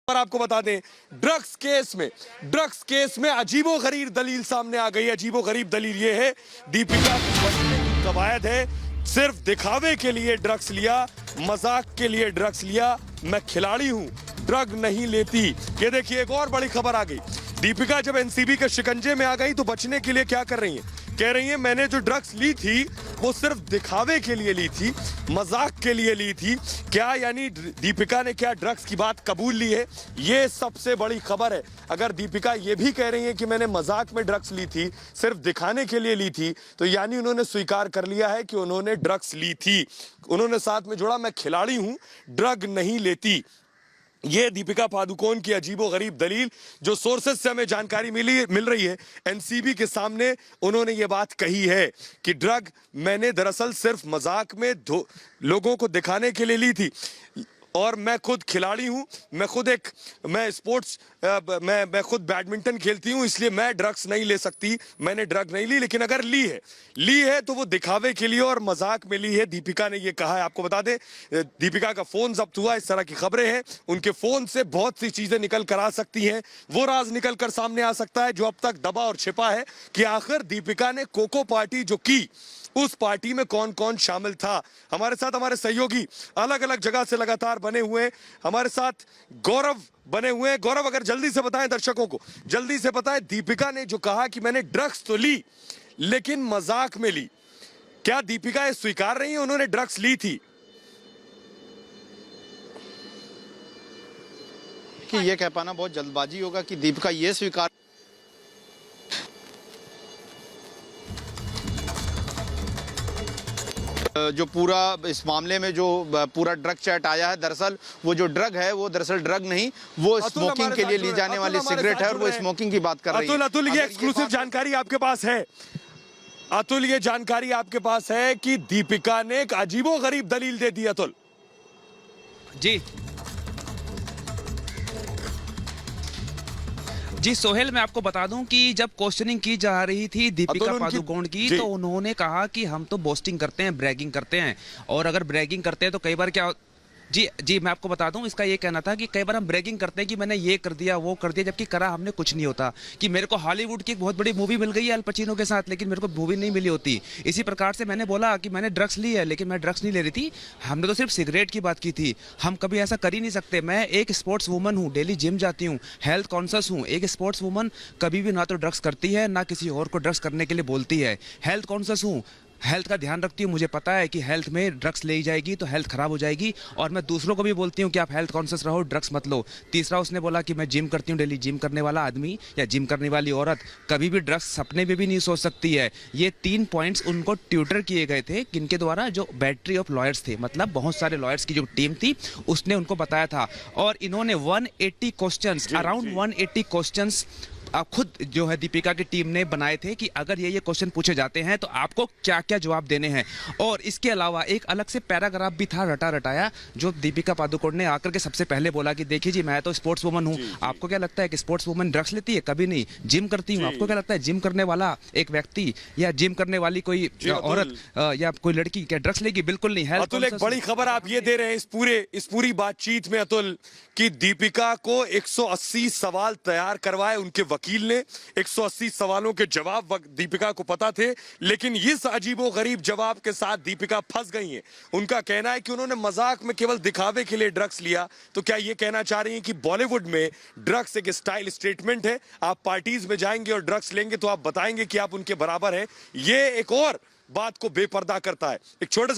और आपको बता दें ड्रग्स केस में अजीबोगरीब दलील सामने आ गई। अजीबोगरीब दलील ये है दीपिका को बचने की कवायद है, सिर्फ दिखावे के लिए ड्रग्स लिया, मजाक के लिए ड्रग्स लिया, मैं खिलाड़ी हूं, ड्रग नहीं लेती। ये देखिए एक और बड़ी खबर आ गई। दीपिका जब एनसीबी के शिकंजे में आ गई तो बचने के लिए क्या कर रही है, कह रही है मैंने जो ड्रग्स ली थी वो सिर्फ दिखावे के लिए ली थी, मजाक के लिए ली थी। क्या यानी दीपिका ने क्या ड्रग्स की बात कबूल ली है? ये सबसे बड़ी खबर है। अगर दीपिका ये भी कह रही है कि मैंने मजाक में ड्रग्स ली थी, सिर्फ दिखाने के लिए ली थी, तो यानी उन्होंने स्वीकार कर लिया है कि उन्होंने ड्रग्स ली थी। उन्होंने साथ में जोड़ा मैं खिलाड़ी हूं, ड्रग नहीं लेती। ये दीपिका पादुकोण की अजीबोगरीब दलील जो सोर्सेज से हमें जानकारी मिल रही है, एनसीबी के सामने उन्होंने ये बात कही है कि ड्रग मैंने दरअसल सिर्फ मजाक में लोगों को दिखाने के लिए ली थी और मैं खुद खिलाड़ी हूं, मैं खुद बैडमिंटन खेलती हूं, इसलिए मैं ड्रग्स नहीं ले सकती, मैंने ड्रग नहीं ली। लेकिन अगर ली है तो वो दिखावे के लिए और मजाक में ली है, दीपिका ने ये कहा है। आपको बता दें दीपिका का फोन जब्त हुआ, इस तरह की खबरें हैं। उनके फोन से बहुत सी चीजें निकल कर आ सकती हैं, वो राज निकल कर सामने आ सकता है जो अब तक दबा और छिपा है कि आखिर दीपिका ने कोको पार्टी जो की उस पार्टी में कौन कौन शामिल था। हमारे साथ हमारे सहयोगी अलग अलग जगह से लगातार बने हुए हैं। हमारे साथ गौरव बने हुए हैं। गौरव, अगर जल्दी से बताएं दर्शकों को, जल्दी से बताएं दीपिका ने जो कहा कि मैंने ड्रग्स तो ली लेकिन मजाक में ली, क्या दीपिका ये स्वीकार रही है उन्होंने ड्रग्स ली थी? कि ये कह पाना बहुत जल्दबाजी होगा कि दीपिका ये स्वीकार जो पूरा इस मामले में जो पूरा ड्रग चैट आया है, दरअसल वो जो ड्रग है वो दरअसल ड्रग नहीं, वो स्मोकिंग के लिए ली जाने वाली सिगरेट है और वो स्मोकिंग की बात कर रही है। अतुल, ये एक्सक्लूसिव जानकारी आपके पास है। अतुल, ये जानकारी आपके पास है कि दीपिका ने एक अजीबोगरीब दलील दे दी। अतुल जी सोहेल, मैं आपको बता दूं कि जब क्वेश्चनिंग की जा रही थी दीपिका पादुकोण की, तो उन्होंने कहा कि हम तो बोस्टिंग करते हैं, ब्रैगिंग करते हैं, और अगर ब्रैगिंग करते हैं तो कई बार क्या जी मैं आपको बता दूं, इसका ये कहना था कि कई बार हम ब्रैगिंग करते हैं कि मैंने ये कर दिया वो कर दिया, जबकि करा हमने कुछ नहीं होता। कि मेरे को हॉलीवुड की एक बहुत बड़ी मूवी मिल गई है अल पचिनो के साथ, लेकिन मेरे को मूवी नहीं मिली होती। इसी प्रकार से मैंने बोला कि मैंने ड्रग्स ली है लेकिन मैं ड्रग्स नहीं ले रही थी, हमने तो सिर्फ सिगरेट की बात की थी। हम कभी ऐसा कर ही नहीं सकते। मैं एक स्पोर्ट्स वूमन हूँ, डेली जिम जाती हूँ, हेल्थ कॉन्शियस हूँ। एक स्पोर्ट्स वूमन कभी भी ना तो ड्रग्स करती है ना किसी और को ड्रग्स करने के लिए बोलती है। हेल्थ कॉन्शियस हूँ, हेल्थ का ध्यान रखती हूँ। मुझे पता है कि हेल्थ में ड्रग्स ले जाएगी तो हेल्थ खराब हो जाएगी, और मैं दूसरों को भी बोलती हूँ कि आप हेल्थ कॉन्शियस रहो, ड्रग्स मत लो। तीसरा उसने बोला कि मैं जिम करती हूँ, डेली जिम करने वाला आदमी या जिम करने वाली औरत कभी भी ड्रग्स सपने में भी नहीं सोच सकती है। ये 3 पॉइंट्स उनको ट्यूटर किए गए थे, किनके द्वारा, जो बैटरी ऑफ लॉयर्स थे, मतलब बहुत सारे लॉयर्स की जो टीम थी उसने उनको बताया था। और इन्होंने 180 क्वेश्चन, अराउंड 180 क्वेश्चन खुद जो है दीपिका की टीम ने बनाए थे कि अगर ये क्वेश्चन पूछे जाते हैं तो आपको क्या क्या जवाब देने हैं। और इसके अलावा एक अलग से पैराग्राफ भी था रटा रटाया, जो दीपिका पादुकोण ने आकर के सबसे पहले बोला कि देखिए जी मैं तो स्पोर्ट्स वुमन हूँ, आपको क्या लगता है कि स्पोर्ट्स वुमन ड्रग्स लेती है? कभी नहीं। जिम करती हूँ, आपको क्या लगता है जिम करने वाला एक व्यक्ति या जिम करने वाली कोई औरत या कोई लड़की क्या ड्रग्स लेगी? बिल्कुल नहीं। अतुल, एक बड़ी खबर आप ये दे रहे हैं इस पूरी बातचीत में अतुल, कि दीपिका को 180 सवाल तैयार करवाए उनके वकील ने। 180 सवालों के जवाब दीपिका को पता थे, लेकिन इस अजीबोगरीब जवाब के साथ दीपिका फंस गई है। उनका कहना है कि उन्होंने मजाक में केवल दिखावे के लिए ड्रग्स लिया। तो क्या ये कहना चाह रही हैं कि बॉलीवुड में ड्रग्स एक स्टाइल स्टेटमेंट है? आप पार्टीज में जाएंगे और ड्रग्स लेंगे तो आप बताएंगे कि आप उनके बराबर हैं। ये एक और बात को बेपर्दा करता है। एक छोटे से